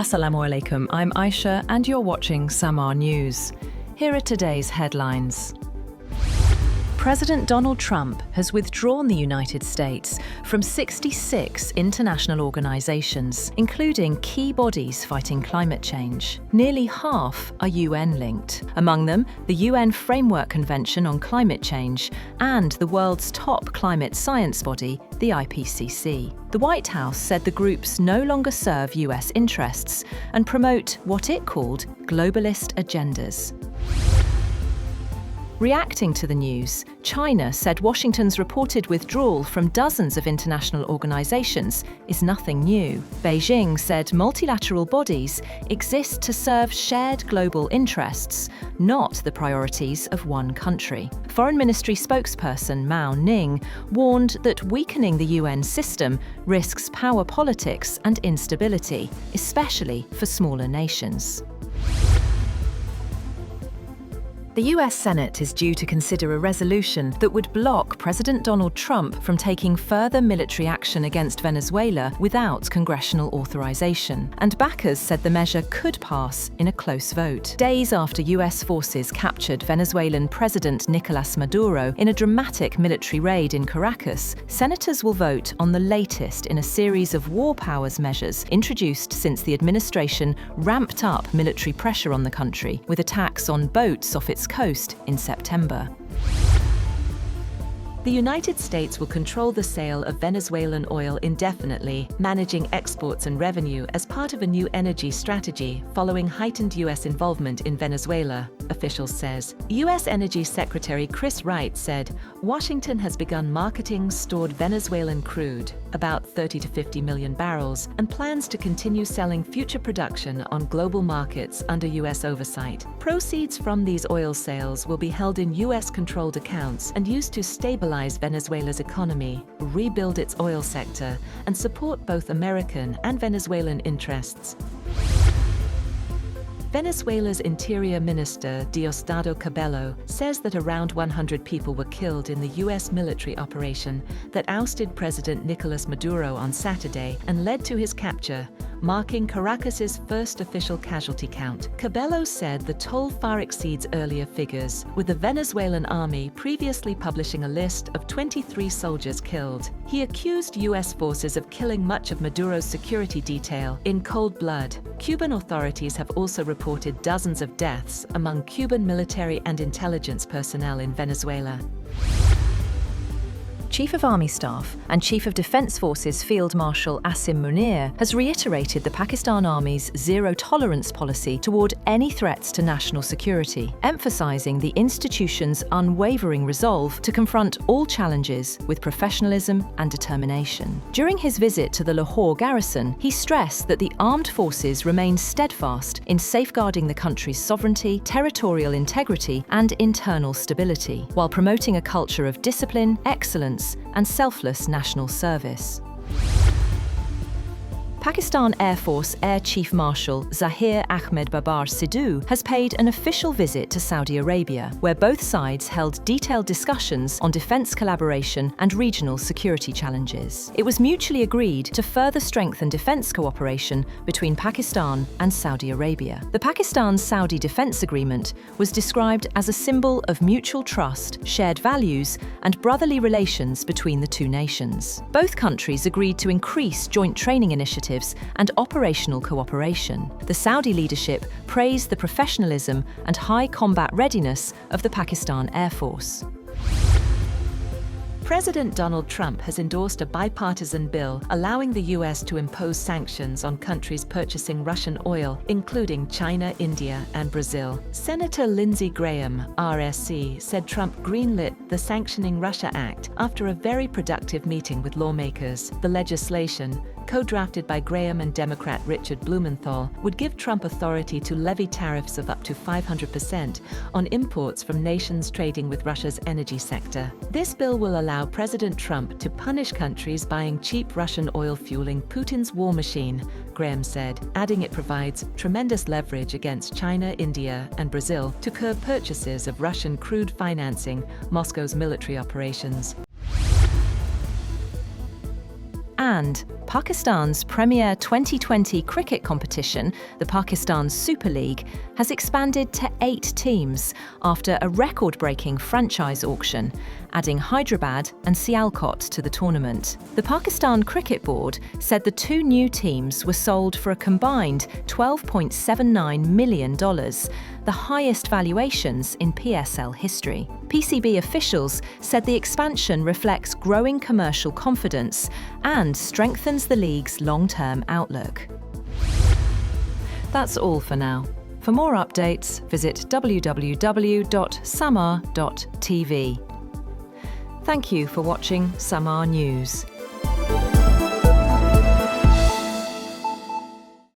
Assalamu alaikum, I'm Aisha and you're watching Samaa News. Here are today's headlines. President Donald Trump has withdrawn the United States from 66 international organizations, including key bodies fighting climate change. Nearly half are UN-linked. Among them, the UN Framework Convention on Climate Change and the world's top climate science body, the IPCC. The White House said the groups no longer serve US interests and promote what it called globalist agendas. Reacting to the news, China said Washington's reported withdrawal from dozens of international organizations is nothing new. Beijing said multilateral bodies exist to serve shared global interests, not the priorities of one country. Foreign Ministry spokesperson Mao Ning warned that weakening the UN system risks power politics and instability, especially for smaller nations. The US Senate is due to consider a resolution that would block President Donald Trump from taking further military action against Venezuela without congressional authorization. And backers said the measure could pass in a close vote. Days after US forces captured Venezuelan President Nicolas Maduro in a dramatic military raid in Caracas, senators will vote on the latest in a series of war powers measures introduced since the administration ramped up military pressure on the country, with attacks on boats off its coast in September. The United States will control the sale of Venezuelan oil indefinitely, managing exports and revenue as part of a new energy strategy following heightened US involvement in Venezuela, officials says. US Energy Secretary Chris Wright said Washington has begun marketing stored Venezuelan crude, about 30 to 50 million barrels, and plans to continue selling future production on global markets under US oversight. Proceeds from these oil sales will be held in US-controlled accounts and used to stabilize Venezuela's economy, rebuild its oil sector, and support both American and Venezuelan interests. Venezuela's Interior Minister Diosdado Cabello says that around 100 people were killed in the U.S. military operation that ousted President Nicolas Maduro on Saturday and led to his capture, marking Caracas's first official casualty count. Cabello said the toll far exceeds earlier figures, with the Venezuelan army previously publishing a list of 23 soldiers killed. He accused U.S. forces of killing much of Maduro's security detail in cold blood. Cuban authorities have also reported dozens of deaths among Cuban military and intelligence personnel in Venezuela. Chief of Army Staff and Chief of Defence Forces Field Marshal Asim Munir has reiterated the Pakistan Army's zero-tolerance policy toward any threats to national security, emphasising the institution's unwavering resolve to confront all challenges with professionalism and determination. During his visit to the Lahore Garrison, he stressed that the armed forces remain steadfast in safeguarding the country's sovereignty, territorial integrity and internal stability, while promoting a culture of discipline, excellence and selfless national service. Pakistan Air Force Air Chief Marshal Zaheer Ahmed Babar Sidhu has paid an official visit to Saudi Arabia, where both sides held detailed discussions on defence collaboration and regional security challenges. It was mutually agreed to further strengthen defence cooperation between Pakistan and Saudi Arabia. The Pakistan-Saudi Defence Agreement was described as a symbol of mutual trust, shared values, and brotherly relations between the two nations. Both countries agreed to increase joint training initiatives and operational cooperation. The Saudi leadership praised the professionalism and high combat readiness of the Pakistan Air Force. President Donald Trump has endorsed a bipartisan bill allowing the U.S. to impose sanctions on countries purchasing Russian oil, including China, India, and Brazil. Senator Lindsey Graham, RSC, said Trump greenlit the Sanctioning Russia Act after a very productive meeting with lawmakers. The legislation, co-drafted by Graham and Democrat Richard Blumenthal, would give Trump authority to levy tariffs of up to 500% on imports from nations trading with Russia's energy sector. This bill will allow President Trump to punish countries buying cheap Russian oil fueling Putin's war machine, Graham said, adding it provides tremendous leverage against China, India, and Brazil to curb purchases of Russian crude financing Moscow's military operations. And Pakistan's premier 2020 cricket competition, the Pakistan Super League, has expanded to 8 teams after a record-breaking franchise auction, adding Hyderabad and Sialkot to the tournament. The Pakistan Cricket Board said the 2 new teams were sold for a combined $12.79 million, the highest valuations in PSL history. PCB officials said the expansion reflects growing commercial confidence and strengthens the league's long-term outlook. That's all for now. For more updates, visit www.samaa.tv. Thank you for watching Samaa News.